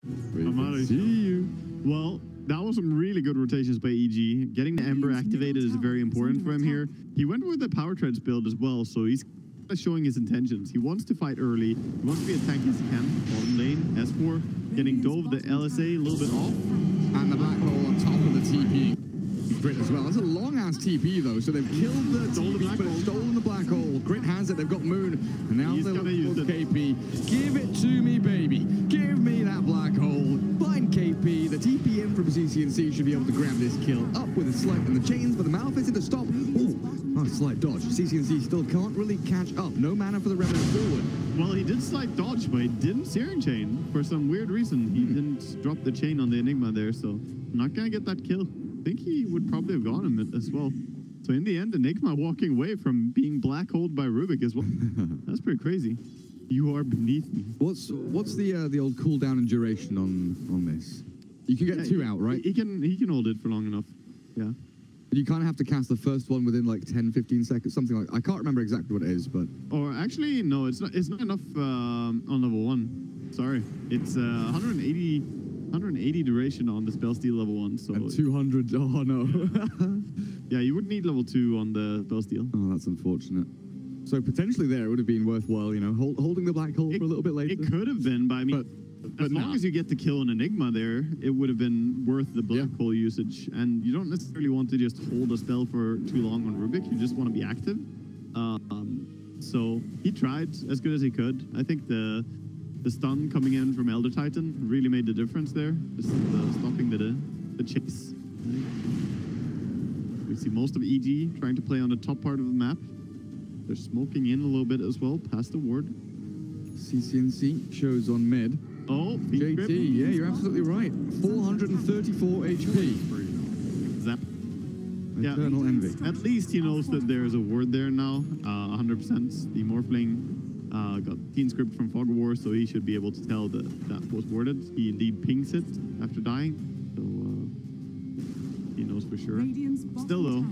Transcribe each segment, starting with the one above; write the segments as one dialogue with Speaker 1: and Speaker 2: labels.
Speaker 1: I'm out of here. Well, that was some really good rotations by EG. Getting the Ember activated is very important for him here. He went with the Power Treads build as well, so he's showing his intentions. He wants to fight early. He wants to be as tanky as he can. Bottom lane, S4, getting Dove, the LSA a little bit off.
Speaker 2: And the black hole on top of the TP. Grit as well. That's a long-ass TP, though, so they've killed the TP, but stolen the black hole. Grit has it, they've got Moon, and now they're looking for KP. Give it to me, baby. Give me that black hole. Find KP. The TP in from CCNC should be able to grab this kill. Up with a slight in the chains, but the Malphite to stop. Oh, slight dodge. CCNC still can't really catch up. No mana for the Revenant forward.
Speaker 1: Well, he did slight dodge, but he didn't Searing Chain for some weird reason. He didn't drop the chain on the Enigma there, so not gonna get that kill. I think he would probably have gone him as well. So in the end, Enigma walking away from being black holed by Rubik as well. That's pretty crazy. You are beneath me.
Speaker 2: What's the old cooldown and duration on this? You can get two out, right?
Speaker 1: He can hold it for long enough. Yeah.
Speaker 2: But you kind of have to cast the first one within like 10-15 seconds, something like. I can't remember exactly what it is, but.
Speaker 1: Or actually, no, it's not enough on level 1. Sorry, it's 180 duration on the spell steal level 1. So
Speaker 2: and 200. Oh no.
Speaker 1: Yeah, you would need level 2 on the spell steal.
Speaker 2: Oh, that's unfortunate. So potentially there it would have been worthwhile, you know, holding the black hole for a little bit later.
Speaker 1: It could have been, but I mean, as long as you get to kill an Enigma there, it would have been worth the black hole usage. And you don't necessarily want to just hold a spell for too long on Rubik. You just want to be active. So he tried as good as he could. I think the stun coming in from Elder Titan really made the difference there. Just stopping the chase. We see most of EG trying to play on the top part of the map. They're smoking in a little bit as well, past the ward.
Speaker 2: CCNC shows on mid.
Speaker 1: Oh,
Speaker 2: JT, yeah, you're absolutely right. 434 HP.
Speaker 1: Zap.
Speaker 2: Eternal Envy.
Speaker 1: At least he knows that there's a ward there now. 100%. The Morphling got Teen Script from Fog of War, so he should be able to tell that that was warded. He indeed pings it after dying, so he knows for sure. Still though,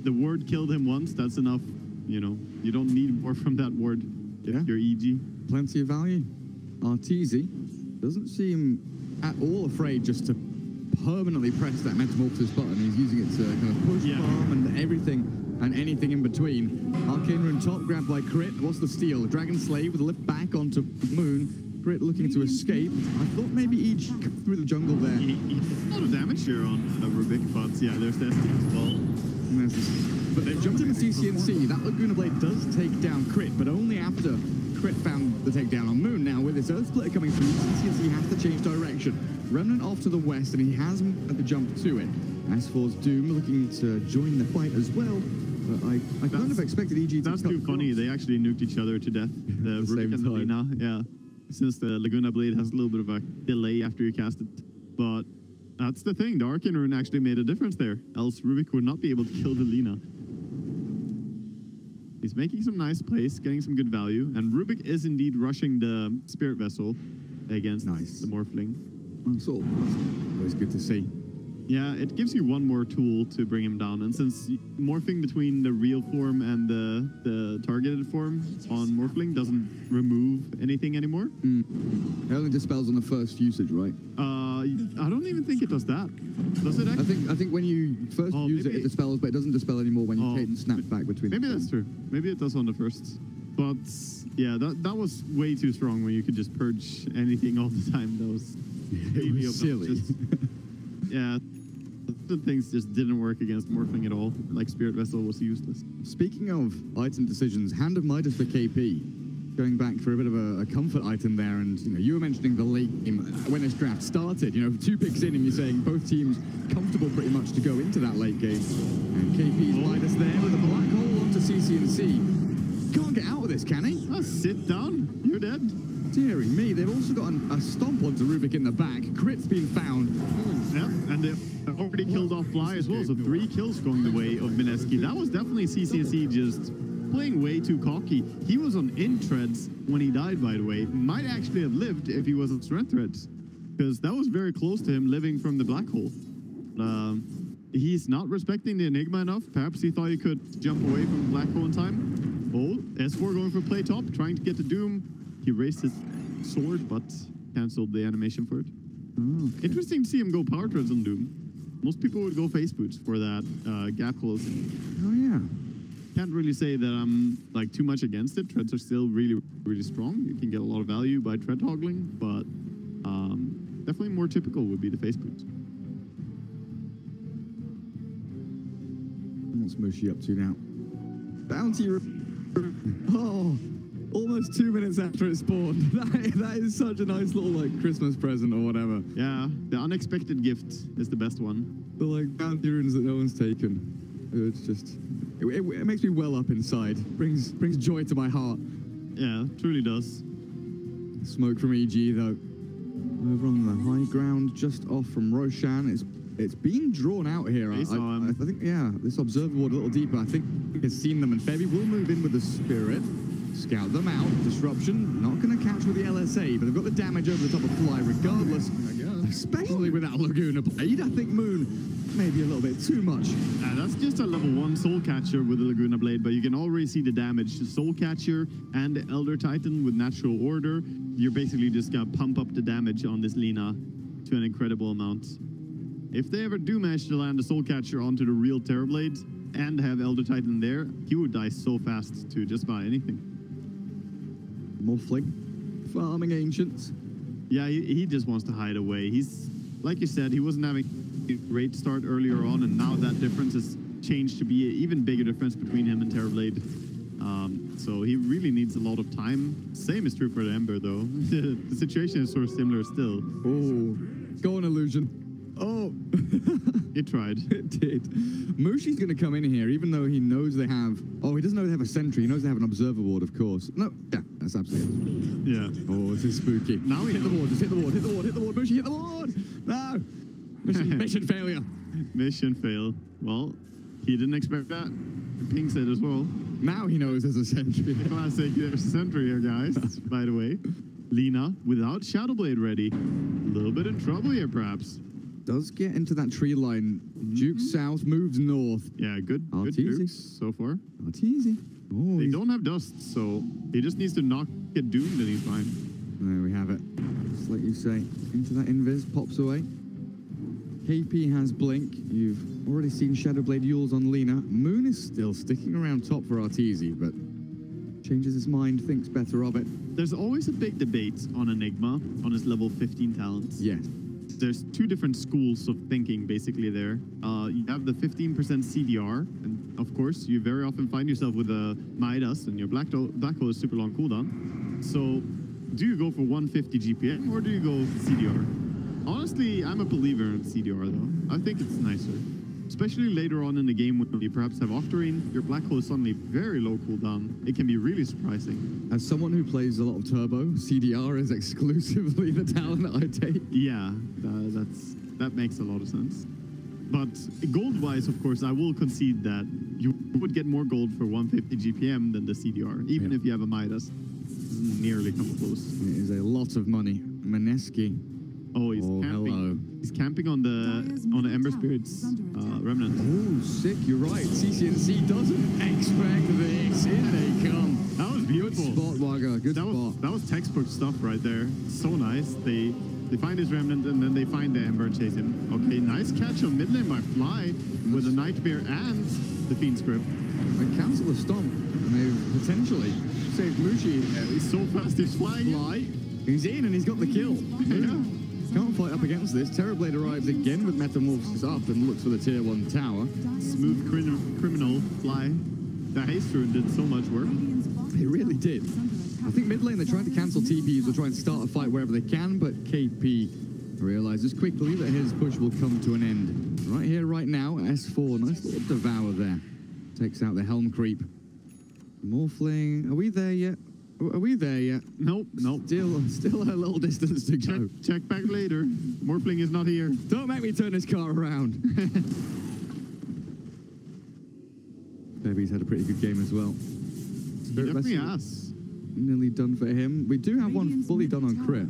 Speaker 1: the ward killed him once. That's enough. You know, you don't need more from that ward if you're EG.
Speaker 2: Plenty of value. Arteezy doesn't seem at all afraid just to permanently press that Metamorphosis button. He's using it to kind of push farm and everything and anything in between. Arcane Rune top grabbed by Crit. What's the steal? Dragon Slave with a lift back onto Moon. Crit looking to escape. I thought maybe each through the jungle there.
Speaker 1: He did a lot of damage here on Rubik, but yeah, there's the SD as well.
Speaker 2: But they jumped into CCNC. That Laguna Blade does take down Crit, but only after Crit found the takedown on Moon. Now, with this Earth Splitter coming through, CCNC has to change direction. Remnant off to the west, and he has at the jump to it. S4's Doom looking to join the fight as well. But I kind of expected EG to.
Speaker 1: That's too funny. They actually nuked each other to death. The Rubik and the Lina. Yeah. Since the Laguna Blade has a little bit of a delay after you cast it. But that's the thing. The Arcane Rune actually made a difference there. Else Rubik would not be able to kill the Lina. He's making some nice plays, getting some good value. And Rubik is indeed rushing the Spirit Vessel against the Morphling.
Speaker 2: So, always good to see.
Speaker 1: Yeah, it gives you one more tool to bring him down. And since morphing between the real form and the targeted form on Morphling doesn't remove anything anymore.
Speaker 2: It only dispels on the first usage, right?
Speaker 1: I don't even think it does that. Does it actually?
Speaker 2: I think when you first use it, it dispels, but it doesn't dispel anymore when you cadence snap back between.
Speaker 1: Maybe that's true. Maybe it does on the first. But yeah, that was way too strong when you could just purge anything all the time. That was really
Speaker 2: silly.
Speaker 1: Yeah. The things just didn't work against Morphling at all. Like Spirit Vessel was useless.
Speaker 2: Speaking of item decisions, Hand of Midas for KP. Going back for a bit of a comfort item there, and you know, you were mentioning the late game when this draft started. You know, 2 picks in, and you're saying both teams comfortable pretty much to go into that late game. And KP's Midas there with a black hole onto CCNC. Can't get out of this, can he?
Speaker 1: Oh, sit down. You're dead.
Speaker 2: Deary me, they've also got a stomp onto Rubik in the back. Crit's been found.
Speaker 1: Yeah, and they've already killed off Fly as well, so 3 kills going the way of Mineski. That was definitely CCNC just playing way too cocky. He was on in-treads when he died, by the way. Might actually have lived if he was on strength threads, because that was very close to him living from the black hole. He's not respecting the Enigma enough. Perhaps he thought he could jump away from the black hole in time. Oh, S4 going for play top, trying to get to Doom. He raised his sword, but canceled the animation for it.
Speaker 2: Oh, okay.
Speaker 1: Interesting to see him go power treads on Doom. Most people would go face boots for that gap closing.
Speaker 2: Oh, yeah.
Speaker 1: Can't really say that I'm like too much against it. Treads are still really, really strong. You can get a lot of value by tread toggling, but definitely more typical would be the face boots.
Speaker 2: What's Mushi up to now? Bounty. Oh, almost 2 minutes after it spawned. That is such a nice little like Christmas present or whatever.
Speaker 1: Yeah, the unexpected gift is the best one.
Speaker 2: The like bounty runes that no one's taken. It's just, it makes me well up inside. Brings joy to my heart.
Speaker 1: Yeah, truly does.
Speaker 2: Smoke from EG though. Over on the high ground, just off from Roshan. It's being drawn out here. I think, yeah, this observer ward a little deeper. I think it's seen them, and Febby will move in with the Spirit. Scout them out. Disruption, not going to catch with the LSA, but they've got the damage over the top of Fly regardless. Especially without Laguna Blade. I think Moon maybe a little bit too much.
Speaker 1: That's just a level 1 Soul Catcher with the Laguna Blade, but you can already see the damage. The Soul Catcher and the Elder Titan with Natural Order, you're basically just going to pump up the damage on this Lina to an incredible amount. If they ever do manage to land the Soul Catcher onto the real Terrorblade and have Elder Titan there, he would die so fast to just about anything.
Speaker 2: Morphling, farming Ancients.
Speaker 1: Yeah, he just wants to hide away. He's, like you said, he wasn't having a great start earlier on, and now that difference has changed to be an even bigger difference between him and Terrorblade. So he really needs a lot of time. Same is true for the Ember, though. The situation is sort of similar still.
Speaker 2: Oh, go on, Illusion. Oh,
Speaker 1: it tried.
Speaker 2: It did. Mushi's going to come in here, even though he knows they have... Oh, he doesn't know they have a sentry. He knows they have an observer ward, of course. No, yeah, that's absolutely...
Speaker 1: Yeah.
Speaker 2: Oh, this is spooky.
Speaker 1: Now we
Speaker 2: hit the ward. Just hit the ward. Hit the ward. Hit the ward. Mushi, hit the ward. No. Mission failure.
Speaker 1: Mission fail. Well, he didn't expect that. Ping said as well.
Speaker 2: Now he knows there's a sentry.
Speaker 1: Classic. There's a sentry here, guys. By the way, Lina without Shadowblade ready. A little bit in trouble here, perhaps.
Speaker 2: Does get into that tree line. Duke south, moves north.
Speaker 1: Yeah, good Dukes so far.
Speaker 2: Arteezy. Oh,
Speaker 1: they don't have dust, so he just needs to not get doomed and he's fine.
Speaker 2: There we have it. Just like you say, into that invis, pops away. KP has Blink. You've already seen Shadowblade Yules on Lina. Moon is still sticking around top for Arteezy, but changes his mind, thinks better of it.
Speaker 1: There's always a big debate on Enigma, on his level 15 talents.
Speaker 2: Yes.
Speaker 1: There's two different schools of thinking basically there. You have the 15% CDR, and of course you very often find yourself with a Midas and your black hole is super long cooldown. So do you go for 150 GPM or do you go CDR? Honestly, I'm a believer in CDR though. I think it's nicer. Especially later on in the game when you perhaps have Octarine, your black hole is suddenly very low cooldown. It can be really surprising.
Speaker 2: As someone who plays a lot of Turbo, CDR is exclusively the talent that I take.
Speaker 1: Yeah, that makes a lot of sense. But gold-wise, of course, I will concede that you would get more gold for 150 GPM than the CDR, even if you have a Midas. It doesn't nearly come close.
Speaker 2: It is a lot of money. Mineski.
Speaker 1: Oh, he's camping.
Speaker 2: Hello.
Speaker 1: He's camping on the Ember Spirits remnant.
Speaker 2: Oh, sick! You're right. CCNC doesn't expect this. Here they come.
Speaker 1: That was beautiful.
Speaker 2: Good spot, Wagga. Good spot.
Speaker 1: That was textbook stuff right there. So nice. They find his remnant and then they find the Ember and chase him. Okay, nice catch on mid lane by Fly with a Nightmare and the Fiend Script.
Speaker 2: They cancel the stomp and they potentially saved Mushi.
Speaker 1: He's so fast. He's flying.
Speaker 2: Fly. He's in and he's got the kill.
Speaker 1: Yeah.
Speaker 2: Can't fight up against this. Terrorblade arrives again with Metamorphosis up and looks for the tier 1 tower.
Speaker 1: Smooth criminal Fly. The haste rune did so much work.
Speaker 2: It really did. I think mid lane they're trying to cancel TPs or trying to start a fight wherever they can, but KP realizes quickly that his push will come to an end. Right here, right now, S4. Nice little devour there. Takes out the Helm Creep. Morphling. Are we there yet? Are we there yet?
Speaker 1: Nope.
Speaker 2: Still a little distance to go.
Speaker 1: Check back later. Morphling is not here.
Speaker 2: Don't make me turn this car around. Baby's had a pretty good game as well.
Speaker 1: He definitely has.
Speaker 2: Nearly done for him. We do have one fully done on Crit.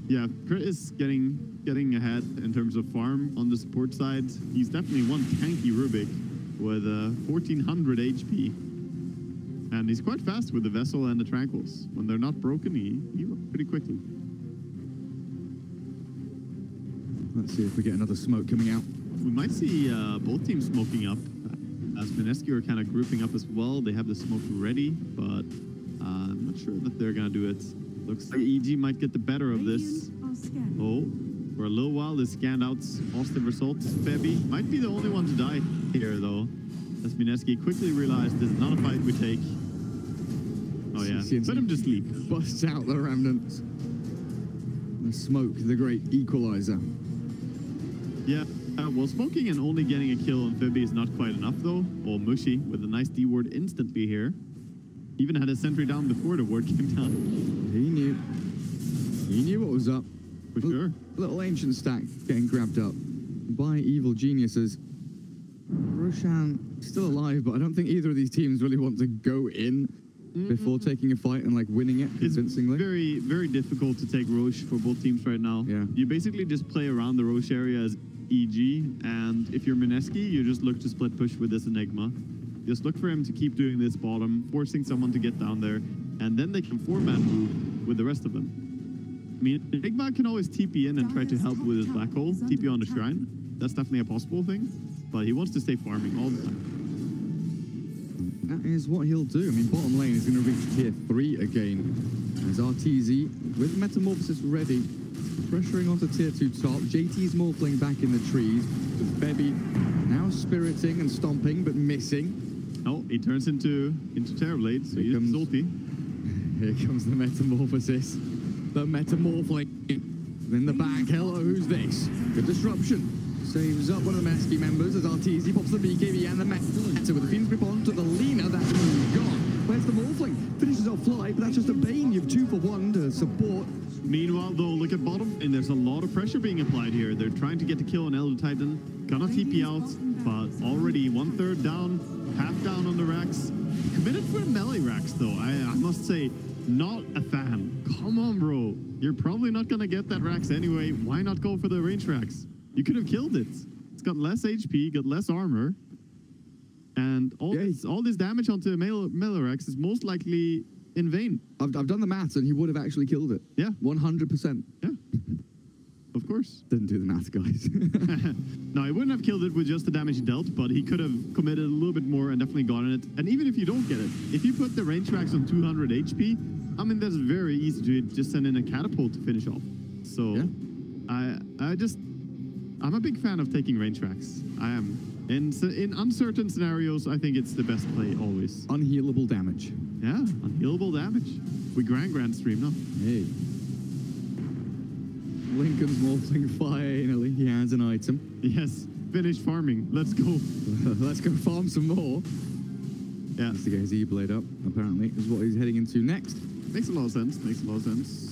Speaker 1: Yeah, Crit is getting ahead in terms of farm on the support side. He's definitely one tanky Rubik with 1400 HP. And he's quite fast with the Vessel and the Tranquils. When they're not broken, he runs pretty quickly.
Speaker 2: Let's see if we get another smoke coming out.
Speaker 1: We might see both teams smoking up, as Mineski are kind of grouping up as well. They have the smoke ready, but I'm not sure that they're going to do it. Looks like EG might get the better of this. Oh, for a little while, they scanned out positive results. Febby might be the only one to die here, though, as Mineski quickly realized this is not a fight we take. Oh, yeah. Put him to sleep.
Speaker 2: Busts out the remnants. The smoke, the great equalizer.
Speaker 1: Yeah. Well, smoking and only getting a kill on Febby is not quite enough, though. Oh, Mushy with a nice D ward instantly here. Even had a sentry down before the ward came down.
Speaker 2: He knew. He knew what was up.
Speaker 1: For sure.
Speaker 2: Little ancient stack getting grabbed up by evil geniuses. Roshan still alive, but I don't think either of these teams really want to go in before taking a fight and like winning it convincingly.
Speaker 1: It's very, very difficult to take Roche for both teams right now.
Speaker 2: Yeah.
Speaker 1: You basically just play around the Roche area as EG, and if you're Mineski, you just look to split push with this Enigma. Just look for him to keep doing this bottom, forcing someone to get down there, and then they can 4-man move with the rest of them. I mean, Enigma can always TP in and try to help with his black hole, TP on the shrine. That's definitely a possible thing, but he wants to stay farming all the time.
Speaker 2: That is what he'll do. I mean, bottom lane is going to reach tier 3 again. As RTZ, with Metamorphosis ready, pressuring onto tier 2 top. JT's morphling back in the trees. With Febby now spiriting and stomping, but missing.
Speaker 1: Oh, he turns into Terrorblade, so he's salty.
Speaker 2: Here comes the Metamorphosis. The Metamorphling. In the back, hello, who's this? Good disruption. Saves up one of the Mineski members as RTZ pops the BKB and the Meta with the Fiend's Grip on to the Lina. That's gone. Where's the Morphling? Finishes off Fly, but that's just a Bane. You have 2 for 1 to support.
Speaker 1: Meanwhile, though, look at bottom, and there's a lot of pressure being applied here. They're trying to get the kill on Elder Titan. Gonna TP out, but already 1/3 down, half down on the racks. Committed for the melee racks, though. I must say, not a fan. Come on, bro. You're probably not gonna get that racks anyway. Why not go for the range racks? You could have killed it. It's got less HP, got less armor, and all this damage onto melee racks is most likely in vain.
Speaker 2: I've done the maths, and he would have actually killed it.
Speaker 1: Yeah.
Speaker 2: 100%.
Speaker 1: Yeah. Of course.
Speaker 2: Didn't do the math, guys.
Speaker 1: No, he wouldn't have killed it with just the damage he dealt, but he could have committed a little bit more and definitely gotten it. And even if you don't get it, if you put the range tracks on 200 HP, I mean, that's very easy to just send in a catapult to finish off. So, yeah. I'm a big fan of taking range tracks. I am. In uncertain scenarios, I think it's the best play always.
Speaker 2: Unhealable damage.
Speaker 1: Yeah, unhealable damage. We grand stream now.
Speaker 2: Hey. Lincoln's morphling finally. He has an item.
Speaker 1: Yes, finish farming. Let's go.
Speaker 2: Let's go farm some more.
Speaker 1: Yeah.
Speaker 2: Let's get his E-Blade up, apparently, is what he's heading into next.
Speaker 1: Makes a lot of sense. Makes a lot of sense.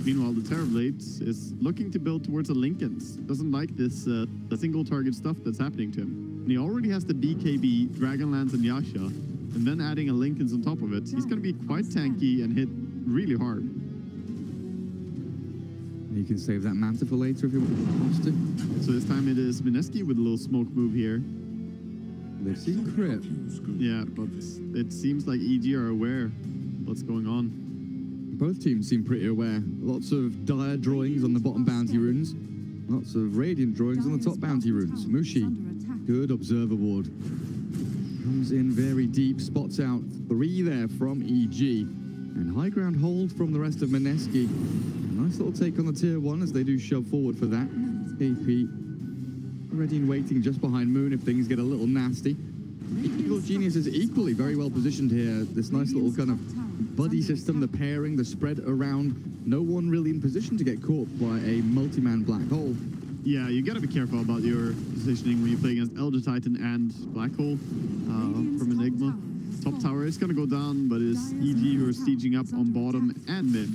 Speaker 1: Meanwhile, the Terrorblade is looking to build towards a Linken's. Doesn't like this the single target stuff that's happening to him. And he already has the BKB, Dragonlance, and Yasha. And then adding a Linken's on top of it. He's going to be quite tanky and hit really hard.
Speaker 2: You can save that Manta for later if you want to.
Speaker 1: So this time it is Mineski with a little smoke move here.
Speaker 2: They've seen crit.
Speaker 1: Yeah, but it seems like EG are aware what's going on.
Speaker 2: Both teams seem pretty aware. Lots of dire drawings on the bottom bounty runes. Lots of radiant drawings on the top bounty runes. Mushi, good observer ward. Comes in very deep, spots out 3 there from EG. And high ground hold from the rest of Mineski. Nice little take on the tier 1 as they do shove forward for that. AP ready and waiting just behind Moon if things get a little nasty. Evil Genius is equally very well positioned here. This nice little kind of buddy system, the pairing, the spread around. No one really in position to get caught by a multi-man black hole.
Speaker 1: Yeah, you gotta be careful about your positioning when you play against Elder Titan and Black Hole from Enigma. Top tower is gonna go down, but it's EG who are sieging up on bottom and mid.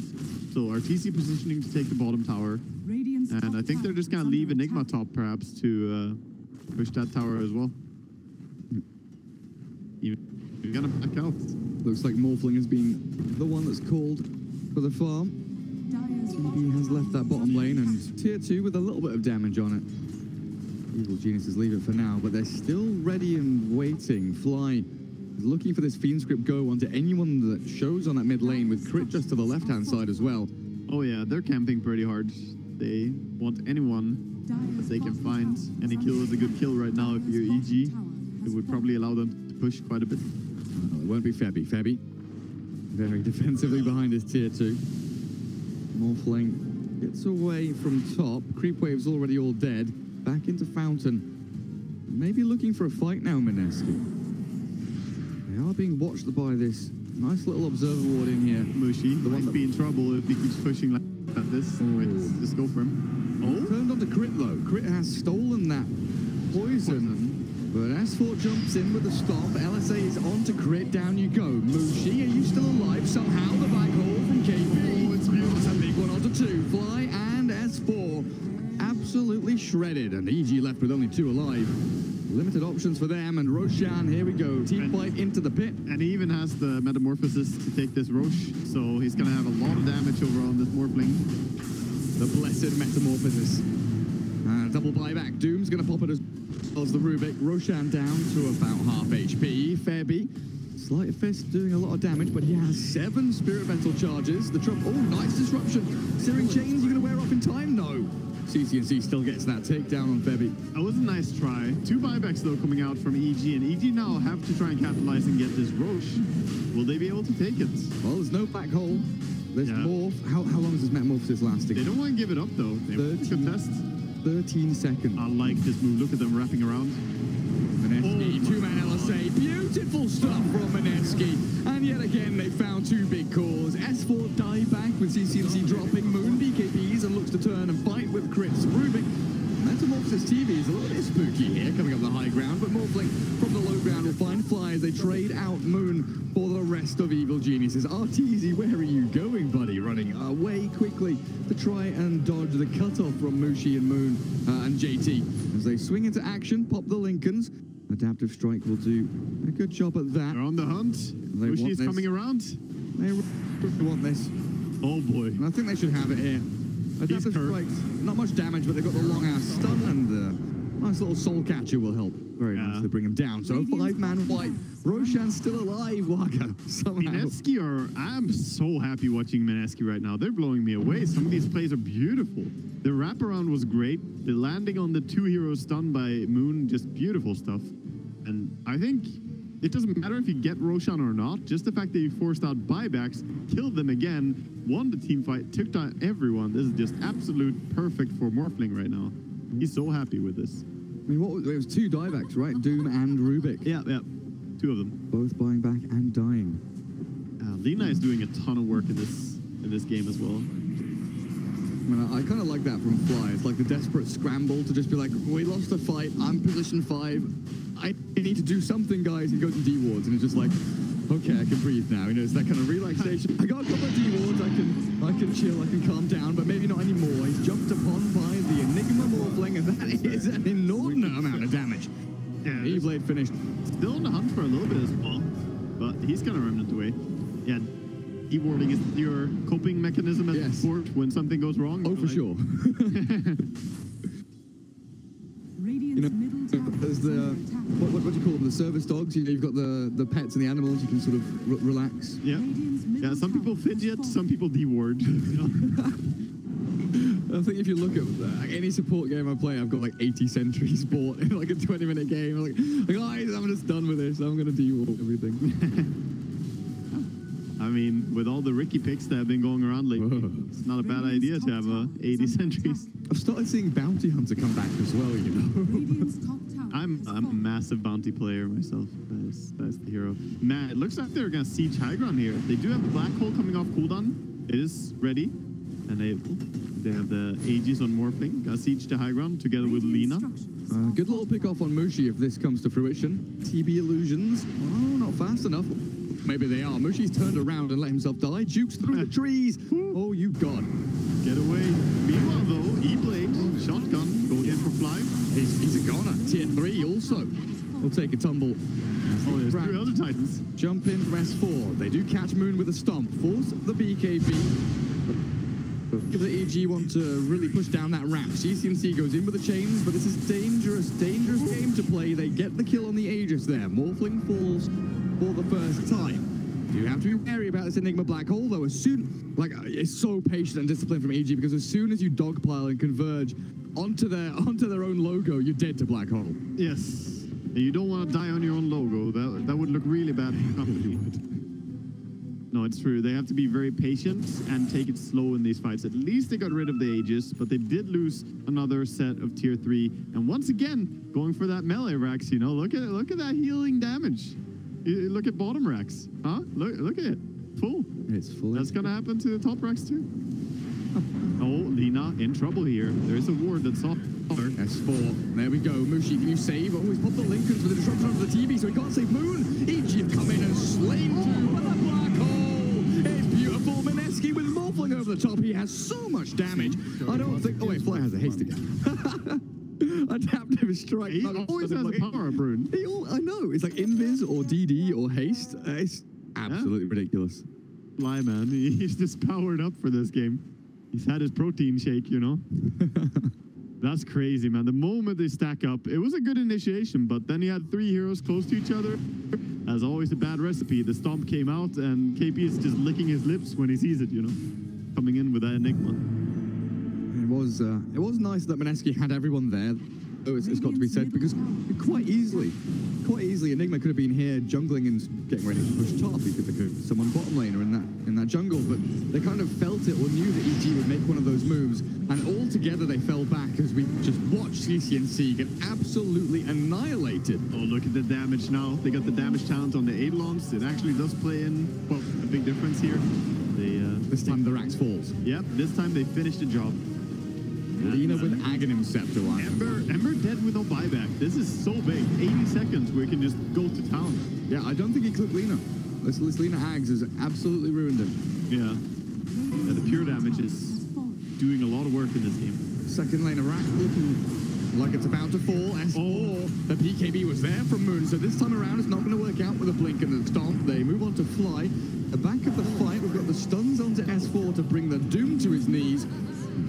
Speaker 1: So RTC positioning to take the bottom tower. And I think they're just gonna leave Enigma top perhaps to push that tower as well. You're gonna back out.
Speaker 2: Looks like Morphling has been the one that's called for the farm. TB has left that bottom lane and tier 2 with a little bit of damage on it. Evil Geniuses leave it for now, but they're still ready and waiting. Fly is looking for this Fiend Script go onto anyone that shows on that mid lane with crit just to the left-hand side as well.
Speaker 1: Oh yeah, they're camping pretty hard. They want anyone that they can find. Any kill is a good kill right now. If you're EG, it would probably allow them to push quite a bit.
Speaker 2: Well, it won't be Febby. Febby, very defensively behind his tier 2. Morphling gets away from top. Creep Wave's already all dead. Back into Fountain. Maybe looking for a fight now, Mineski. They are being watched by this nice little observer ward in here.
Speaker 1: Mushi might be in trouble if he keeps pushing like this. Let's just go for him. Oh,
Speaker 2: turned on to Crit though. Crit has stolen that poison. But S4 jumps in with a stomp. LSA is on to Crit. Down you go. Mushi, are you still alive? Somehow the back hole from KP. Oh, it's beautiful. A big one onto 2. Fly and S4 absolutely shredded. And EG left with only 2 alive. Limited options for them, and Roshan, here we go. Team fight into the pit.
Speaker 1: And he even has the Metamorphosis to take this Roche, so he's going to have a lot of damage over on this Morphling.
Speaker 2: The blessed Metamorphosis. Double buyback. Doom's going to pop it as the Rubik. Roshan down to about half HP. Fairby, Sleight of Fist doing a lot of damage, but he has 7 Spirit Vessel charges. The Trump, oh, nice disruption. Searing Chains, you're going to wear off in time? No. CCNC still gets that takedown on Febby.
Speaker 1: That was a nice try. 2 buybacks, though, coming out from EG, and EG now have to try and capitalize and get this Roche. Will they be able to take it?
Speaker 2: Well, there's no back hole. There's Morph. How long is this Metamorphosis lasting?
Speaker 1: They don't want to give it up, though. They want to contest.
Speaker 2: 13 seconds.
Speaker 1: I like this move. Look at them wrapping around.
Speaker 2: Mineski, 2-man LSA. Beautiful stuff from Mineski. And yet again, they found 2 big cores. S4 dive back with CCNC dropping Moon BKBs and looks to turn and fight with crits. Rubik. Metamorphosis TV is a little bit spooky here, coming up the high ground, but Morphling from the low ground will find Fly as they trade out Moon for the rest of Evil Geniuses. RTZ, where are you going, buddy? Running away quickly to try and dodge the cutoff from Mushi and Moon and JT. As they swing into action, pop the Lincolns. Adaptive Strike will do a good job at that.
Speaker 1: They're on the hunt. Mushi's coming around.
Speaker 2: They want this.
Speaker 1: Oh boy.
Speaker 2: And I think they should have it here. Adaptive Strike, not much damage, but they've got the long-ass stun, and the nice little soul catcher will help very much to bring him down. So 5-man wipe. Roshan's still alive, Waka, somehow.
Speaker 1: Mineski I'm so happy watching Mineski right now. They're blowing me away. Some of these plays are beautiful. The wraparound was great. The landing on the 2 heroes stunned by Moon, just beautiful stuff. And I think it doesn't matter if you get Roshan or not. Just the fact that you forced out buybacks, killed them again, won the team fight, took down everyone. This is just absolute perfect for Morphling right now. He's so happy with this.
Speaker 2: I mean, it was 2 diebacks, right? Doom and Rubik.
Speaker 1: Yeah. 2 of them.
Speaker 2: Both buying back and dying.
Speaker 1: Lina is doing a ton of work in this game as well.
Speaker 2: I mean, I kind of like that from Fly. It's like the desperate scramble to just be like, we lost a fight, I'm position 5. I need to do something, guys. He goes in D-wards and it's just like, okay, I can breathe now. You know, it's that kind of relaxation. I got a couple of D-wards, I can chill, I can calm down, but maybe not anymore. He's jumped upon by the Enigma Morphling, and that is an inordinate amount of damage.
Speaker 1: Yeah,
Speaker 2: E-Blade finished.
Speaker 1: Still on the hunt for a little bit as well, but he's kind of remnant away. Yeah, E-warding is your coping mechanism as a sport when something goes wrong.
Speaker 2: Oh, for sure. You know, there's the what do you call them? The service dogs. You know, you've got the pets and the animals. You can sort of relax.
Speaker 1: Yeah. Some people fidget, some people de-ward.
Speaker 2: I think if you look at any support game I play, I've got like 80 sentries bought in like a 20-minute game. Like guys, I'm just done with this. I'm gonna de-ward everything.
Speaker 1: I mean, with all the Ricky picks that have been going around lately, it's not a bad idea to have 80 sentries.
Speaker 2: I've started seeing Bounty Hunter come back as well, you know.
Speaker 1: I'm a massive bounty player myself. That's the hero. Man, it looks like they're going to siege high ground here. They do have the black hole coming off cooldown. It is ready. And they have the Aegis on Morphling. Got siege to high ground together with Lina.
Speaker 2: Good little pick off on Mushi if this comes to fruition. TB illusions. Oh, not fast enough. Maybe they are. Mushi's turned around and let himself die. Jukes through the trees. Oh, you god.
Speaker 1: Get away. Meanwhile, though, E-Blade, shotgun, going in for Fly.
Speaker 2: He's a goner. Tier 3 also. We'll take a tumble.
Speaker 1: Oh, there's 3 other Titans.
Speaker 2: Jump in for S4. They do catch Moon with a stomp. Force the BKB. If the EG want to really push down that ramp, CCNC goes in with the chains, but this is dangerous game to play. They get the kill on the Aegis there. Morphling falls for the first time. You have to be wary about this Enigma black hole, though. As soon, like, it's so patient and disciplined from EG, because as soon as you dogpile and converge onto their own logo, you're dead to black hole.
Speaker 1: Yes. And you don't want to die on your own logo. That would look really bad. No, it's true. They have to be very patient and take it slow in these fights. At least they got rid of the Aegis, but they did lose another set of tier 3. And once again, going for that melee racks, you know, look at that healing damage. Look at bottom racks. Huh? Look at it. Full.
Speaker 2: It's full.
Speaker 1: That's going to happen to the top racks too. Oh, Lina in trouble here. There's a ward that's off.
Speaker 2: S4. There we go. Mushi, can you save? Oh, he's popped the Lincolns with the disruption of the TV, so he can't save Moon. EG have come in and slain two, but the black hole. It's beautiful. Mineski with Morphling over the top. He has so much damage. I don't think... Oh, wait, Fly has a haste again. Adaptive strike.
Speaker 1: He always has a power, Brune.
Speaker 2: I know. It's like Invis or DD or haste. It's absolutely ridiculous.
Speaker 1: Fly, man. He's just powered up for this game. He's had his protein shake, you know. That's crazy, man. The moment they stack up, it was a good initiation, but then he had 3 heroes close to each other. As always, a bad recipe. The stomp came out, and KP is just licking his lips when he sees it, you know, coming in with that Enigma.
Speaker 2: It was nice that Mineski had everyone there. Oh, it's got to be said, because quite easily, Enigma could have been here jungling and getting ready to push top. He could have someone bottom laner in that jungle, but they kind of felt it or knew that EG would make one of those moves, and all together they fell back as we just watched CCNC get absolutely annihilated.
Speaker 1: Oh, look at the damage now. They got the damage talent on the Eidolons. It actually does play in, well, a big difference here.
Speaker 2: This time the Rax falls.
Speaker 1: Yep, this time they finished the job.
Speaker 2: Lina with Aghanim Scepter on.
Speaker 1: Ember dead with no buyback. This is so big. 80 seconds we can just go to town.
Speaker 2: Yeah, I don't think he clipped Lina. This Lina Ags has absolutely ruined him.
Speaker 1: Yeah, the pure damage is doing a lot of work in this game.
Speaker 2: Second lane of Rack looking like it's about to fall. S4, the PKB was there from Moon, so this time around it's not going to work out with a blink and a stomp. They move on to Fly. The back of the fight, we've got the stuns onto S4 to bring the Doom to his knees.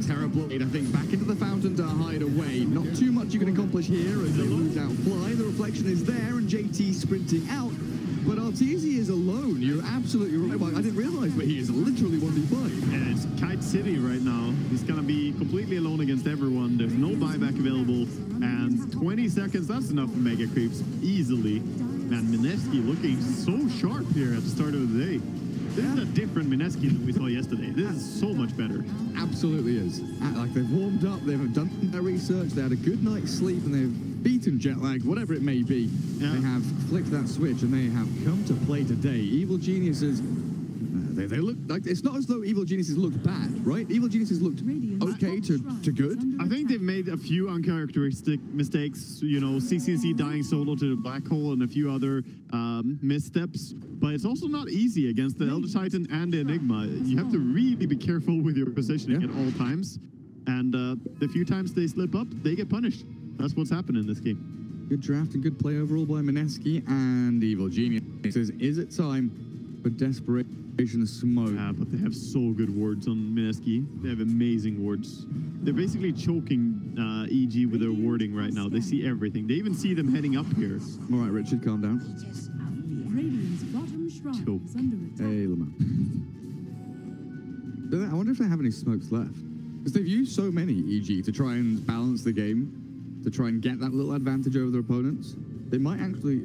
Speaker 2: Terrorblade, I think, back into the fountain to hide away. Not too much you can accomplish here as they lose out Fly. The reflection is there and JT sprinting out. But Arteezy is alone. You're absolutely right. Well, I didn't realize, but he is literally 1v5.
Speaker 1: Yeah, it's Kite City right now. He's going to be completely alone against everyone. There's no buyback available. And 20 seconds, that's enough for Mega Creeps easily. Man, Mineski looking so sharp here at the start of the day. This is a different Mineski than we saw yesterday. This is so much better.
Speaker 2: Absolutely is. Like, they've warmed up, they've done their research, they had a good night's sleep, and they've beaten jet lag, whatever it may be. Yeah. They have flicked that switch, and they have come to play today. Evil Geniuses, they look like, it's not as though Evil Geniuses looked bad, right? Evil Geniuses looked okay to good.
Speaker 1: I think they've made a few uncharacteristic mistakes, you know, CCNC dying solo to the black hole and a few other missteps, but it's also not easy against the Elder Titan and the Enigma. You have to really be careful with your positioning at all times, and the few times they slip up, they get punished. That's what's happened in this game.
Speaker 2: Good draft and good play overall by Mineski, and Evil Genius says, is it time for desperation smoke?
Speaker 1: Yeah, but they have so good wards on Mineski. They have amazing wards. They're basically choking EG with their warding right now. They see everything. They even see them heading up here.
Speaker 2: All right, Richard, calm down.
Speaker 1: Choke.
Speaker 2: Hey, Lamar. I wonder if they have any smokes left. Because they've used so many EG to try and balance the game, to try and get that little advantage over their opponents. They might actually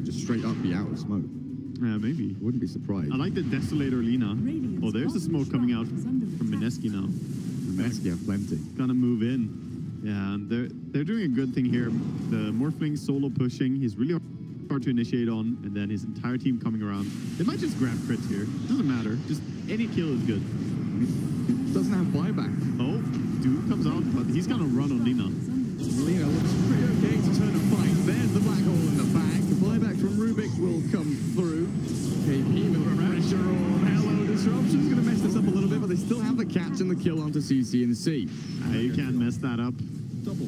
Speaker 2: just straight up be out of smoke.
Speaker 1: Yeah, maybe.
Speaker 2: Wouldn't be surprised.
Speaker 1: I like the Desolator Lina. Oh, there's the smoke coming out from Mineski now.
Speaker 2: Mineski have plenty.
Speaker 1: Gonna move in. Yeah, and they're doing a good thing here. The Morphling solo pushing. He's really hard to initiate on, and then his entire team coming around. They might just grab crits here. Doesn't matter. Just any kill is good.
Speaker 2: Doesn't have buyback.
Speaker 1: Oh, Doom comes out, but he's gonna run on Lina.
Speaker 2: Lina looks pretty okay to turn a fight. There's the black hole in the bag. The buyback from Rubik will come through. KP with pressure on. Hello, Disruption's going to mess this up a little bit, but they still have the catch and the kill onto CCNC.
Speaker 1: You can't mess that up.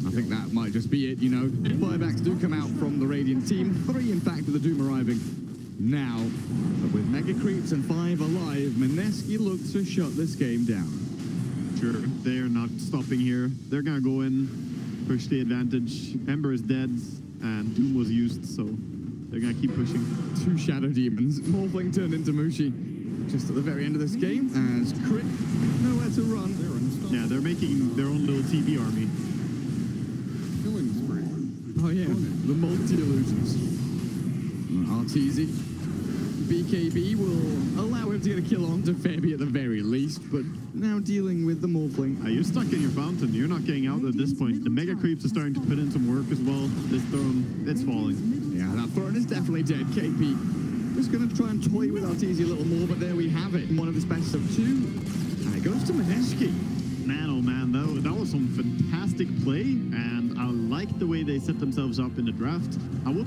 Speaker 2: I think that might just be it, you know. Buybacks do come out from the Radiant team. 3, in fact, with the Doom arriving now. But with Mega Creeps and 5 alive, Mineski looks to shut this game down.
Speaker 1: Sure, they're not stopping here. They're going to go in, push the advantage. Ember is dead, and Doom was used, so They're going to keep pushing.
Speaker 2: 2 Shadow Demons. Morphling turned into Mushi. Just at the very end of this game, as Crit nowhere to run.
Speaker 1: Yeah, they're making their own little TV army.
Speaker 2: Oh yeah, the multi-illusions. Arteezy. BKB will allow him to get a kill on to Fabi at the very least, but now dealing with the Morphling.
Speaker 1: You're stuck in your fountain. You're not getting out at this point. The Mega Creeps are starting to put in some work as well. This throne, it's falling.
Speaker 2: Yeah, that throne is definitely dead. KP just going to try and toy with Arteezy a little more, but there we have it. One of his best of 2. And it goes to Mineski.
Speaker 1: Man, oh man, that was some fantastic play, and I like the way they set themselves up in the draft. I would